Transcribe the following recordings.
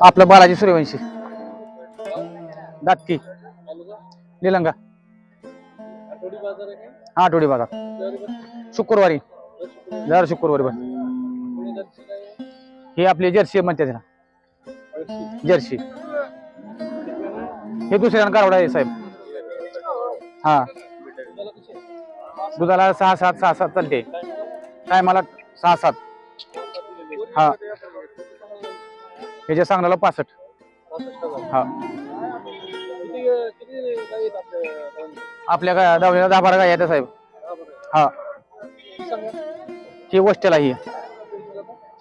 आपलं बालाजी सूर्यवंशी दातकी निलंगा आठवडी बाजार शुक्रवारी दर शुक्रवारी बस ही आपली जर्सी म्हणते त्याला जर्सी हे दुसऱ्या कारवडा आहे साहेब हा दुधाला 6-7 चालते टायमाला 6-7 हा ह्याच्या सांगण्याला 65 हा आपल्या काय दावणीला 10-12 गाय आहेत साहेब हा ही वस्टेला ही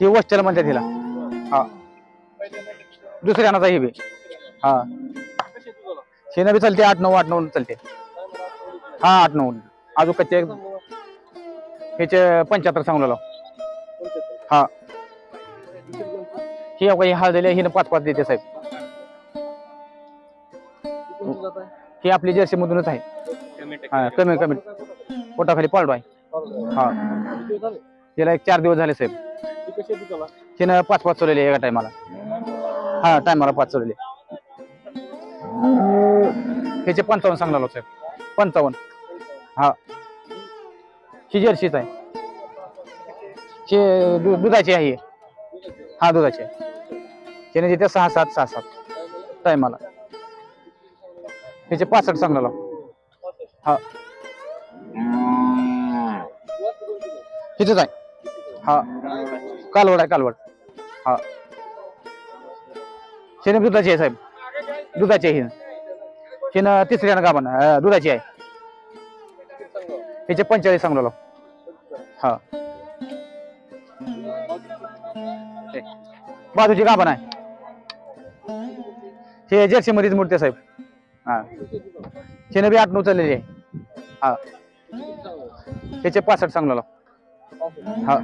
वस्टेला म्हणते तिला हा दुसऱ्या अनाचा ही बी हा शेना बी चालते 8-9 चालते हा 8-9 अजून कच्चे ह्याचे 75 सांगलेलो हा ही काही हळदले हिनं 5-5 देते साहेब ही आपली जर्सी मधूनच आहे हा कमी पोटाखाली पाळलो आहे हा हिला 1-4 दिवस झाले साहेब हिनं 5-5 चोरलेले एका टायमाला हा टायमाला 5 चोरलेले ह्याचे 55 सांगलेलो साहेब 55 हा ही जर्सीच आहे हे दुधाची आहे हा दुधाची त्याने तिथे 6-7 टायमाला त्याचे 65 सांगलेलो हा हिचंच आहे हा कालवड हा शेने दुधाची आहे साहेब दुधाची आहे हिनं तिसऱ्यानं गाभण दुधाची आहे त्याचे 45 सांगलेलो हा बाजूची गाभण आहे हे जर्सी मध्येच मूर्ती साहेब हा शेने बी 8-9 चाललेली आहे हा त्याचे 65 सांगलेलो हा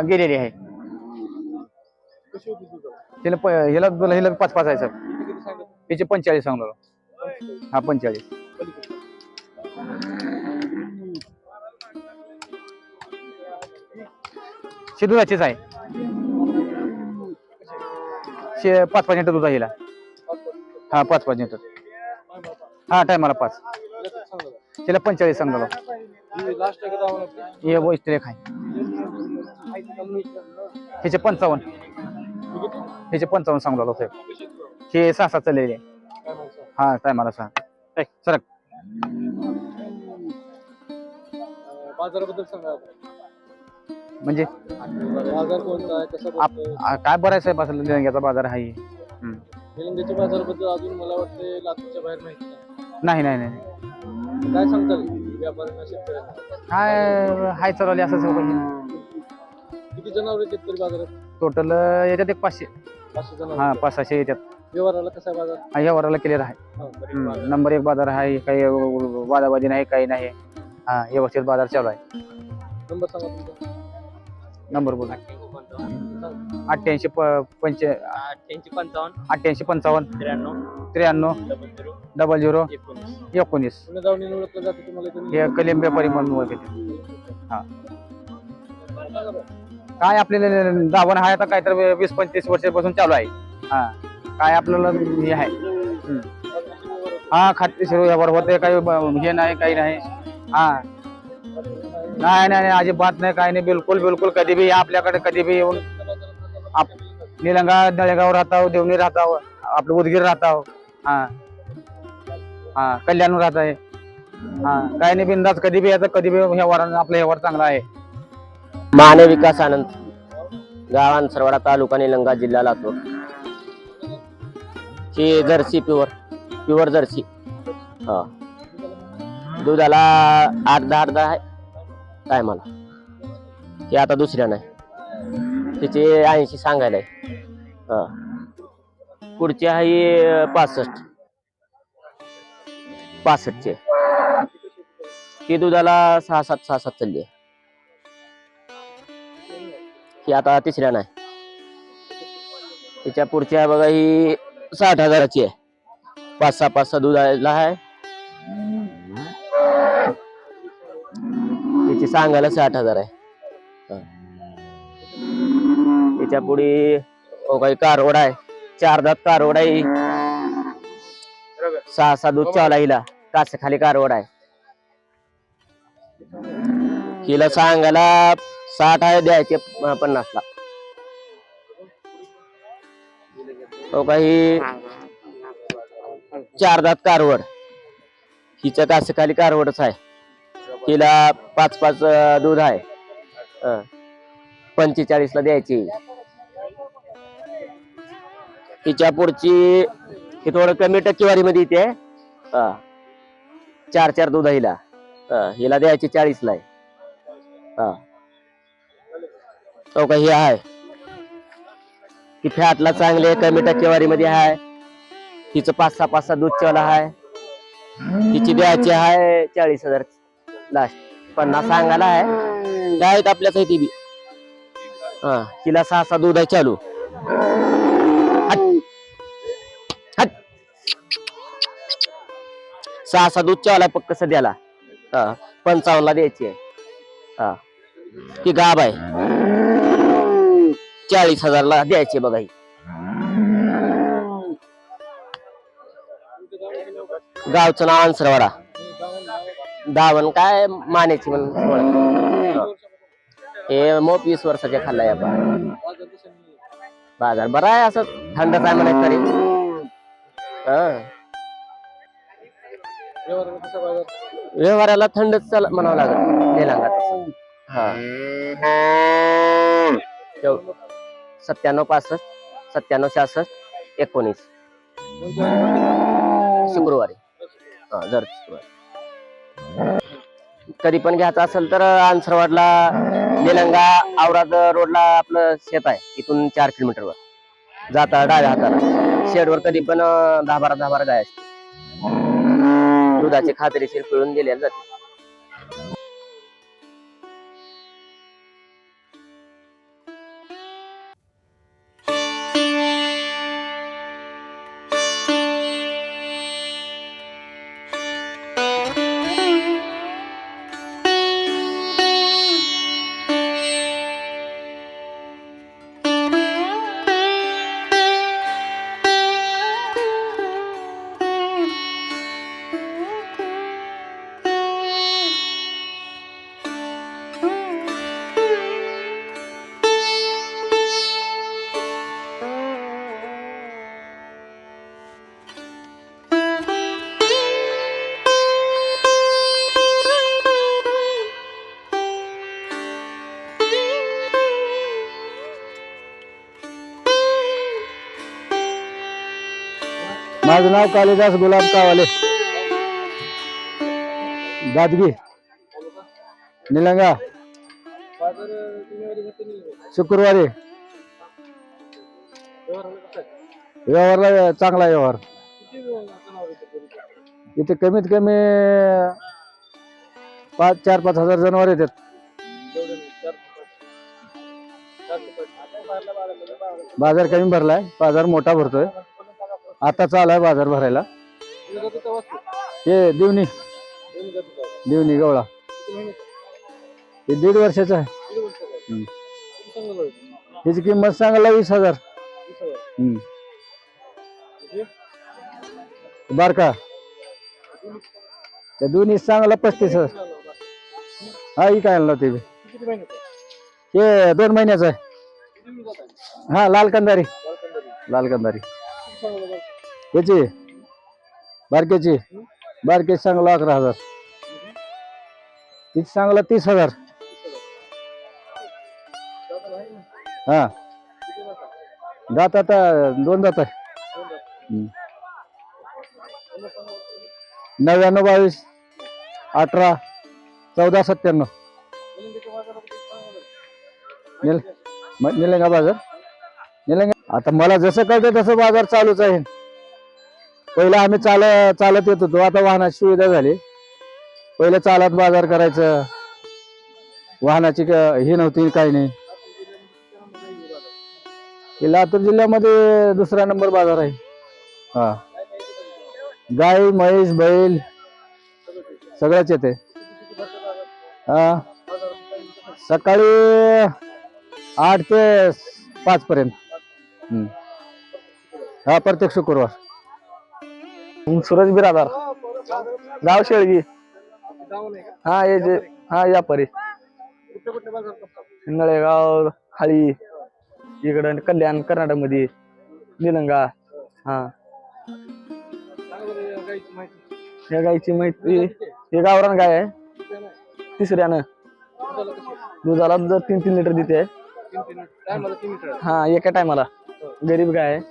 गेलेली आहे हिला 5-5 आहे साहेब त्याचे 45 सांगलेलो हा 45 दुधाचीच आहे 5-5 लिटर दूध आहे हिला हा 5-5 लिटर हा टायमाला 5 तिला 45 सांगलो हे वैष्ट एक आहे ह्याचे 55 ह्याचे 55 सांगलो साहेब हे 6-7 चाललेले हा टायमाला 6 सरक बाजाराबद्दल सांगा म्हणजे बाजार कोणता आहे कसा काय बरं आहे साहेब असं निलंग्याचा बाजार आहे निलंग्याच्या बाजाराबद्दल अजून मला वाटते लातूरच्या बाहेर माहिती नाही काय सांगताल व्यापाऱ्यांना शेतकऱ्यांना काय हाय चालवले असं सगळं किती जनावर येतात तरी बाजारात टोटल येतात एक 500 जनावर हा 500-600 येतात व्यवहाराला कसा आहे बाजार हा या वराला क्लिअर आहे नंबर 1 बाजार आहे काही वादाबाजी नाही काही नाही हा व्यवस्थित बाजार चालू आहे नंबर सांगा तुमचा नंबर बोला 88 55 93 00 19 जाऊन ओळखलं जातं तुम्हाला हे कलिंब व्यापारी म्हणून ओळखते हा काय आपल्याला दावण आहे आता काय तर 20-25 वर्षापासून चालू आहे हा काय आपल्याला हे आहे हा खात्रीशीर व्यवहार होते काही हे नाही काही नाही हा नाही अजिबात नाही काही नाही बिलकुल कधी बी आपल्याकडे कधी बी येऊन निलंगा नळेगाव राहता देवणी राहता आपलं उदगीर राहता हा कल्याण राहत आहे हा काही नाही बिंदास कधी बी येतं कधी बी व्यवहार आपला व्यवहार चांगला आहे माने विकास आनंद गावान सरवाडा तालुका निलंगा जिल्हा लातूर ही जर्सी प्युअर जर्सी हा दुधाला 8-10 आहे टायमाला हे आता दुसऱ्या नाही तिचे 80 सांगायला आहे हा पुढची आहे 65 चे ही दुधाला 6-7 चालली आहे ही आता तिसऱ्या नाही तिच्या पुढची आहे बघा ही 60,000ची आहे 5-6 दुधाला आहे तिची सांगायला 60,000 आहे त्याच्या पुढे काही कारवड आहे, 4 दात कारवड आहे, 6 दूध चावला हिला, कास खाली कारवड आहे. हिला सांगायला 60 आहे, द्यायचे 50 ला. काही 4 दात कारवड, हिच्या कास खाली कारवडच आहे. हिला 5 दूध आहे, 45 ला द्यायची. हिच्या पुढची ही थोडं कमी टक्केवारी मध्ये येते, 4 दूध आहे हिला. हिला द्यायची 40 ला आहे. तो काही आहे ती फॅटला चांगले कमी टक्केवारी मध्ये आहे. हिचं 5-6 दूध चवला आहे. हिची द्यायची आहे 40,000 लास्ट. 50 सांगायला आहे, आहेत आपल्याच आहे ती बी. हिला 6 दूध आहे चालू. हट. 6 दूध चावला पक्क सध्याला. 55 ला द्यायची आहे. ती गाब आहे, 40,000 ला द्यायची बघा. ही गावचं नाव अंसरवाडा. दावण काय मानेची म्हणून. हे मोप 20 वर्षाच्या खाल्लाय आपण. बाजार बरा आहे, असं थंडच आहे म्हणायचं तरी. व्यवहाराला थंडच चल म्हणावं लागेल निलंगा. 97 65 97 66 19 शुक्रवारी. जर शुक्रवारी कधी पण घ्यायचं असेल तर अंसरवाडला निलंगा औराद रोडला आपलं शेत आहे. इथून 4 किलोमीटरवर जाता डाव्या हाताला शेडवर कधी पण 10-12 गाय असते. दुधाची खात्रीशीर पिळून दिलेली जाते. माझं नाव कालिदास गुलाब कावाले, दादगी, निलंगा. शुक्रवारी व्यवहारला चांगला व्यवहार. इथे कमीत कमी 4-5 हजार जनावर येतात. बाजार कमी भरलाय, बाजार मोठा भरतोय. आता चालाय बाजार भरायला. हे दिवणी गवळा, हे 1.5 वर्षाचा आहे. हिची किंमत सांगायला 20,000. बारका त्या दोन्ही सांगायला 35,000. हा ही काय आणलं ते हे 2 महिन्याचं आहे. हा लाल कंदारी याची बारकेची सांगला 11,000. तिची सांगला 30,000. हा दात आता 2 दात आहे. 99 22 18 14 97 निलंगा बाजार. आता मला जसं कळतं तसं बाजार चालूच आहे. पहिला आम्ही चालत येत होतो, आता वाहनाची सुविधा झाली. पहिले चालत बाजार करायचं, वाहनाची ही नव्हती, काही नाही. लातूर जिल्ह्यामध्ये 2रा नंबर बाजार आहे. हा गाय म्हैस बैल सगळंच येते. हा सकाळी 8 ते 5 पर्यंत. हा प्रत्येक शुक्रवार. सूरज बिरादार, गाव शेळगी. हा हे जे हा या परी नळेगाव, हाळी, इकडं कल्याण कर्नाटक मध्ये, निलंगा. हा या गायची माहिती, हे गावरान गाय आहे. तिसऱ्यानं दुधाला 3-3 लिटर देते. हा एका टायमाला. गरीब गाय आहे.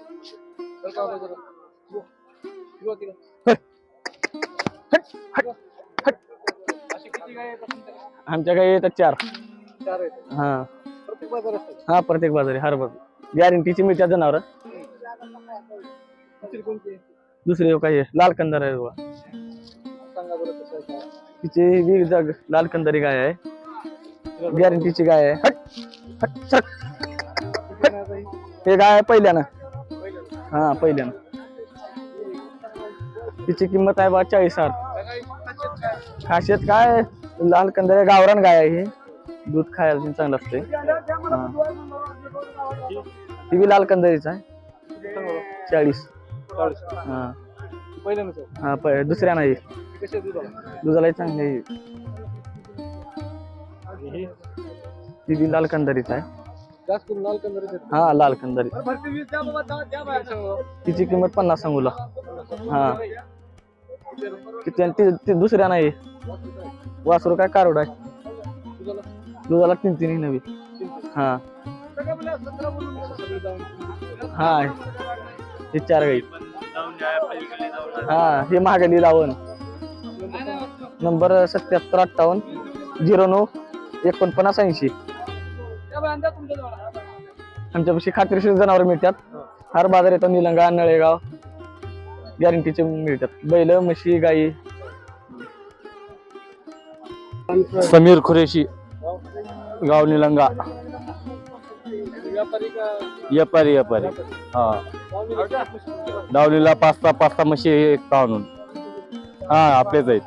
आमच्या गाई येतात 4. हा हा प्रत्येक बाजारी हर बाजू गॅरंटीची मिळतात जनावर. दुसरे काही लाल कंदार आहे बघा. तिची वीग जग लाल कंदारी गाय आहे. गॅरंटीची गाय आहे. हे गाय आहे पहिल्यानं. हा पहिल्यानं. तिची किंमत आहे बा 40,000. खासियत काय, लाल कंदारी गावरान गाय आहे. ही दूध खायला चांगलं असते. ती बी लाल कंदारीच आहे. 40. हा दुसऱ्या नाही. दुधाला चांगली आहे. ती बी लाल कंदारीच आहे. हा लाल कंदारी. तिची किंमत 50 सांगूला. हा ती दुसऱ्या नाही. वासरू काय कारोड आहे. दुधाला 3 नवी. हा हा हे 4 गाई. हा हे महागली लावून. नंबर 7758094980. आमच्यापाशी खात्रीशीर जनावर मिळतात. हर बाजार येतो. निलंगा, नळेगाव गॅरंटीचे मिळतात. बैल, म्हशी, गाई. समीर खुरेशी, गाव निलंगा. व्यापारी. हा दावलीला 5-6 म्हशी एक आणून. हा आपलेच आहेत.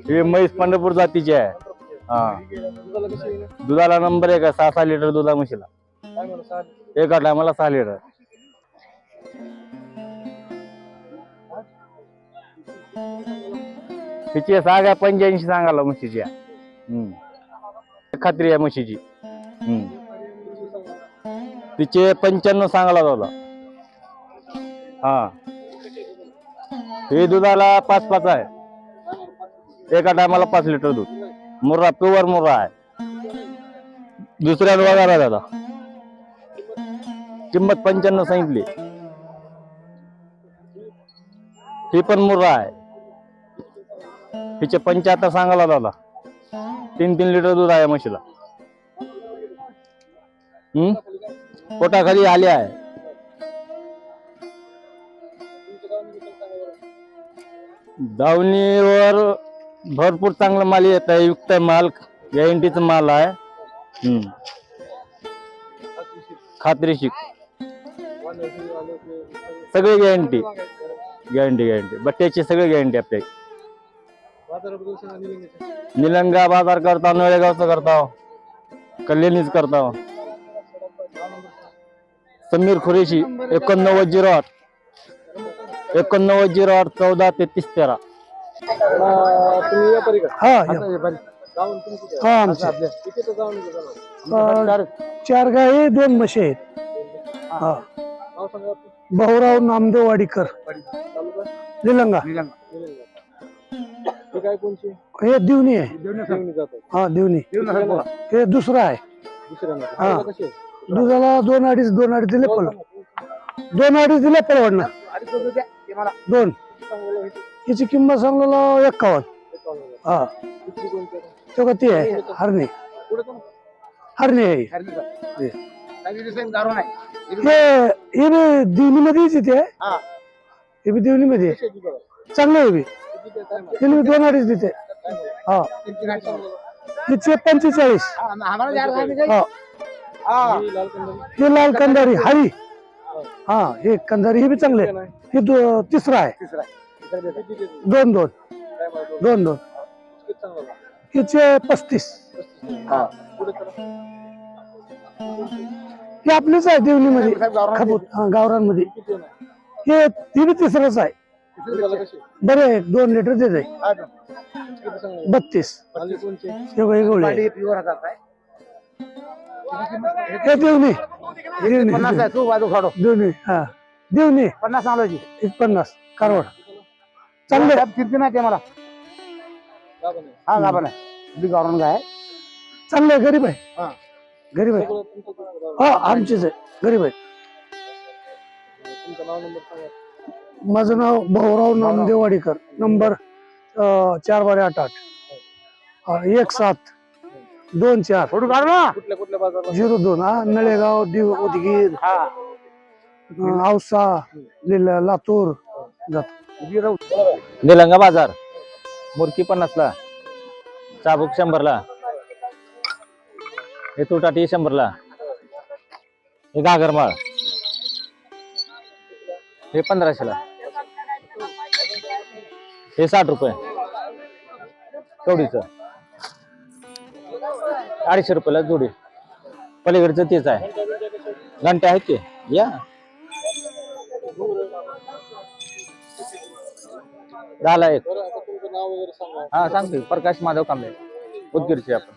हे म्हैस पंढरपूर जातीचे आहे. हा दुधाला नंबर 1 आहे. 6 लिटर दुधा म्हशीला. एका टायमाला 6 लिटर. तिची सांगा 85 सांगाला म्हशीची. खात्री आहे म्हशीची. तिचे 95 सांगायला दादा. हा हे दुधाला 5 आहे. एका टायमाला 5 लिटर दूध. मुर्रा प्युअर मुर्रा आहे. दुसऱ्या वगार आहे दादा. किंमत 95 सांगितली. ही पण मुर्रा आहे. तिचे 75 सांगायला दादा. 3 लिटर दूध आहे म्हशीला. पोटाखाली आले आहे. दावणीवर भरपूर चांगला माल येत आहे. युक्त माल, गॅरंटीचा माल आहे. खात्रीशीर सगळी गॅरंटी. बट्ट्याची सगळी गॅरंटी आपल्या. निलंगा बाजार करता, नळेगावचा करता, कल्याणीच करता. समीर खुरेशी 8908 14 33 13. तुम्ही व्यापारी का? हा हा 4 गाई 2 म्हशी आहेत. हा भाऊराव नामदेव वाडीकर, निलंगा. काय कोणची? हे दिवणी आहे. हा दिवणी. हे दुसरं आहे. हा दुधाला 2-2.5 दिले पड. 2-2.5 दिले परवडणार. 2 याची किंमत सांगलेला 51. हा तो ती आहे. हरणी आहे. हे बी दिवणी मध्येच येते. हे बी दिवणी मध्ये चांगलं आहे. हे 2.5 देते. हा तिचे 45. हे लाल कंदारी हाळी. हा हे कंदारी हे बी चांगले. हे तिसरा आहे. 2 हिचे 35. हे आपलीच आहे देवणीमध्ये खपूत गावरांमध्ये. हे ती बी तिसरंच आहे. बरे आहे, 2 लिटर देत आहे. 32 हे बघ, हे गवळी आहे. हे देवणी देवणी हा देवणी 50 नावाची 50 कारवड चांगले किती नाही ते मला. हा गाभण आहे, बी गावरान गाय आहे. चांगले आहे, गरीब आहे. गरीब आहे. हा आमचीच आहे, गरीब आहे. माझं नाव भाऊराव नामदेव वाडीकर. नंबर 4/88 1724 02 हा नळेगाव देव उदगीर औसा लातूर जातो. निलंगा बाजार मुरकी 50 ला, चाबूक 100 ला, हे तुटाटी 100 ला, हे गागरमाळ हे 1500 ला, हे 60 रुपये कवडीचं, 250 रुपयाला जोडी. पलीकडचं तेच आहे, घंटे आहेत ते या. झाला एक. हा सांगते, प्रकाश माधव कांबळे, उदगीरचे आपण.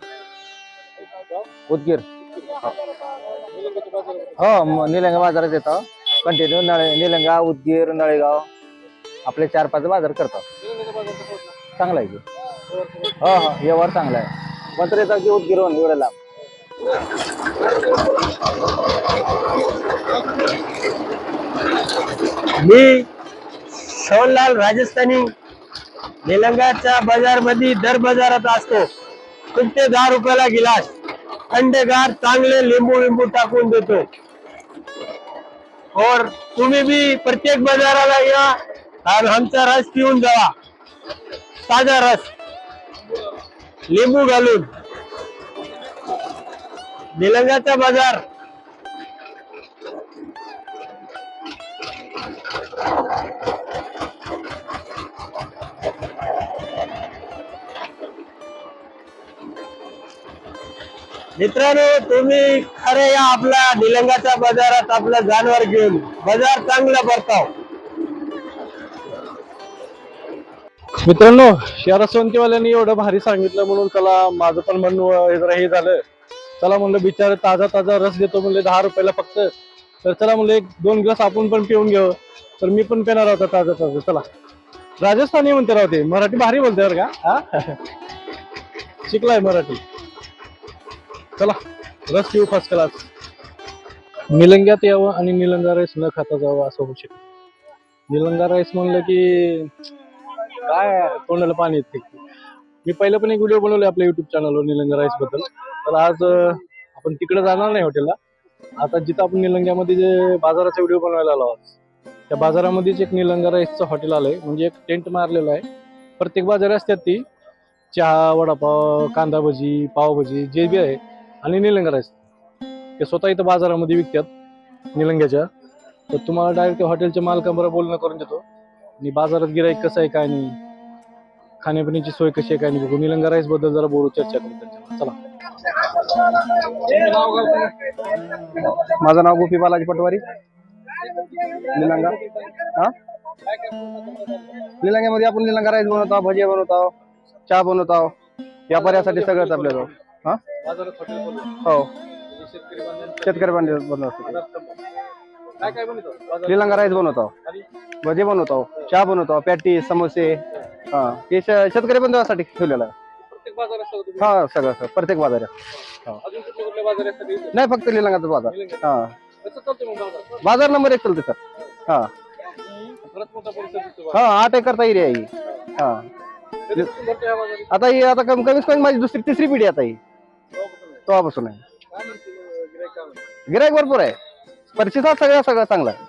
उदगीर हो, निलंगा बाजारात येतो कंटिन्यू. निलंगा, उदगीर, नळेगाव आपले 4-5 बाजार करतात. चांगला आहे की. हो हो, व्यवहार चांगला आहे. मात्र येतात की उदगीरहून एवढं लांब. मी सोनलाल राजस्थानी निलंगाच्या बाजार मध्ये दर बाजारात असतो. कुठे 10 रुपयाला गिलास थंडगार चांगले लिंबू टाकून देतो. और तुम्ही भी प्रत्येक बाजाराला या और आमचा रस पिऊन जावा. ताजा रस लिंबू घालून. निलंगाचा बाजार मित्रांनो, तुम्ही खरे या आपल्या निलंगाच्या बाजारात आपलं जानवर घेऊन. बाजार चांगला भरताव. मित्रांनो, या रसवंतीवाल्यांनी एवढं भारी सांगितलं म्हणून चला माझं पण मन हे झालं. चला म्हणलं बिचार ताजा रस देतो म्हणले 10 रुपयाला फक्त. तर चला म्हणलं 1-2 ग्लास आपण पण पिऊन घेऊ. तर मी पण पिणार होता ताजा. चला, राजस्थानी म्हणते राहते, मराठी भारी बोलते बरं का. हा शिकलाय मराठी. चला रस पिऊ फर्स्ट क्लास. निलंग्यात यावं आणि निलंगा राईस न खाता जावं असं होऊ शकतं. निलंगा राईस म्हणलं की काय तोंडाला पाणी येते. मी पहिलं पण एक व्हिडिओ बनवले आपल्या युट्यूब चॅनलवर निलंगा राईस बद्दल. तर आज आपण तिकडे जाणार नाही हॉटेलला. आता जिथं आपण निलंग्यामध्ये जे बाजाराचा व्हिडिओ बनवायला आलो आज, त्या बाजारामध्येच एक निलंगा राईसचं हॉटेल आलंय. म्हणजे एक टेंट मारलेलं आहे. प्रत्येक बाजारी असतात ती चहा, वडापाव, कांदा भजी, पावभाजी जे बी आहे आणि निलंगा राईस ते स्वतः इथं बाजारामध्ये विकतात निलंग्याच्या. तर तुम्हाला डायरेक्ट हॉटेलच्या मालकाबरोबर बोलणं करून देतो आणि बाजारात गिराईक कसं आहे काय नाही, खाण्यापिण्याची सोय कशी आहे काय नाही बघू. निलंगा राईस बद्दल जरा बोलू, चर्चा करू त्यांच्यावर. चला. माझं नाव गोपी बालाजी पटवारी, निलंगा. हा निलंग्यामध्ये आपण निलंगा राईस बनवतो, भजी बनवतो, चहा बनवतो. व्यापाऱ्यासाठी सगळंच आपल्याला. हा हो, शेतकरी बनवतो. निलंगा राईस बनवतो, भजी बनवतो, चहा बनवतो, पॅटी, समोसे. हा, हे शेतकरी बंधूसाठी ठेवलेलं आहे. हा सगळं प्रत्येक बाजार नाही, फक्त निलंगाचा बाजार. हा, बाजार नंबर 1 चालते सर. हा हा, 8 एकरचा एरिया आहे. हा, आता ही कमीत कमी माझी 2री-3री पिढी आता ही तेव्हापासून आहे. गिराईक भरपूर आहे. प्रतिसाद सगळं चांगला आहे.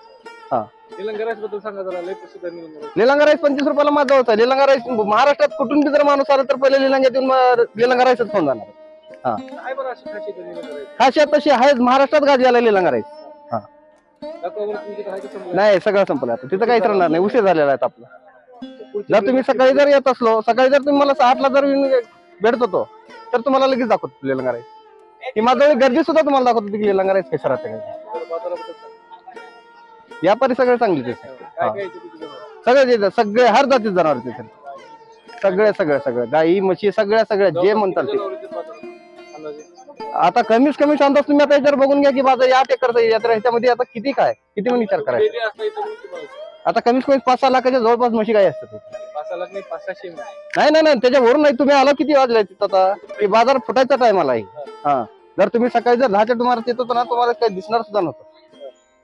हा, निलंगा राईस बद्दल सांगा जरा. लय प्रसिद्ध आहे निलंगा राईस 25 रुपयाला माझा होता. निलंगा राईस महाराष्ट्रात कुठून बी जर माणूस आला तर पहिले निलंग्यात येऊन निलंगा राईसच खाऊन जाणार. हा, काय बरं अशी खासियत आहे निलंगा राईस? खासियत तशी आहेच, महाराष्ट्रात गाजलेला निलंगा राईस. हा, दाखवा तुमची काय कसं. नाही सगळं संपलं आता, तिथं काहीच राहणार नाही. उशीर झालेला आहे आपला. जर तुम्ही सकाळी जर येत असलो, सकाळी जर तुम्ही मला 8ला जर भेटत होतो तर तुम्हाला लगेच दाखवतो निलंगा राईस. ही माझं गर्दी सुद्धा तुम्हाला दाखवतो की निलंगा राईस कशा राहते व्यापारी सगळे चांगले सगळे सगळे हर जातीचे जनावर तिथे सगळे गाई म्हशी सगळ्या जे म्हणतात ते आता कमीच कमी अंदाज तुम्ही आता याच्यावर बघून घ्या की बाजार 8 एकरचा यात्रा ह्याच्यामध्ये आता किती म्हणून विचार करायचा आता कमीत कमी 5-6 लाखाच्या जवळपास म्हशी गाई असतात नाही त्याच्यावरून नाही तुम्ही आला किती वाजले तिथं आता की बाजार फुटायचा टायमाला आहे हा जर तुम्ही सकाळी जर 10च्या तुम्हाला येत होता ना तुम्हाला काही दिसणार सुद्धा नव्हतं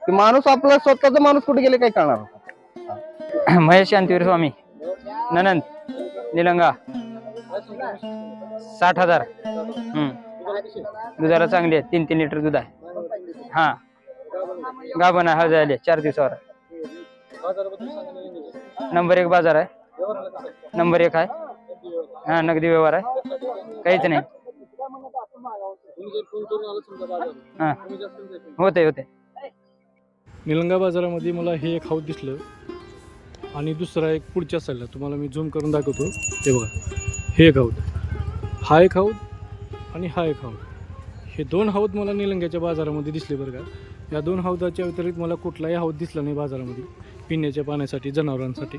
की माणूस आपला स्वतःचा माणूस कुठे गेले काही कळणार होता. महेश शांतीवीर स्वामी ननंद निलंगा 60,000. दुधाला चांगली आहे 3-3 लिटर दूध आहे. हा गाभण आहे झाले 4 दिवसावर. नंबर 1 बाजार आहे. नंबर 1 आहे. हा नगदी व्यवहार आहे काहीच नाही. हा होते निलंगा बाजारामध्ये मला हे एक हौद दिसलं आणि दुसरा एक पुढच्या साईडला तुम्हाला मी झूम करून दाखवतो. ते बघा हे एक हौद, हा एक हौद आणि हा एक हौद. हे 2 हौद मला निलंग्याच्या बाजारामध्ये दिसले बरं का. या 2 हौदाच्या व्यतिरिक्त मला कुठलाही हौद दिसला नाही बाजारामध्ये पिण्याच्या पाण्यासाठी जनावरांसाठी.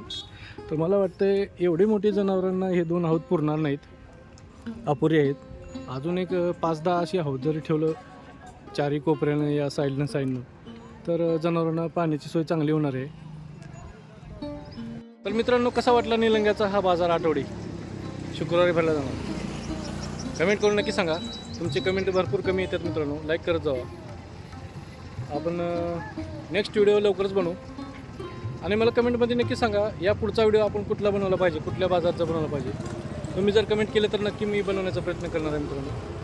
तर मला वाटतं एवढे मोठे जनावरांना हे 2 हौद पुरणार नाहीत, अपुरे आहेत. अजून एक 5-10 अशी हौद जरी ठेवलं चारी कोपऱ्यानं या साईडनं तर जनावरांना पाण्याची सोय चांगली होणार आहे. तर मित्रांनो कसा वाटला निलंग्याचा हा बाजार आठवडी शुक्रवारी भरला जाणार कमेंट करून नक्की सांगा. तुमचे कमेंट भरपूर कमी येतात मित्रांनो, लाईक करत जावा. आपण नेक्स्ट व्हिडिओ लवकरच बनवू आणि मला कमेंटमध्ये नक्की सांगा या पुढचा व्हिडिओ आपण कुठला बनवला पाहिजे, कुठल्या बाजारचा बनवला पाहिजे. तुम्ही जर कमेंट केलं तर नक्की मी बनवण्याचा प्रयत्न करणार आहे मित्रांनो.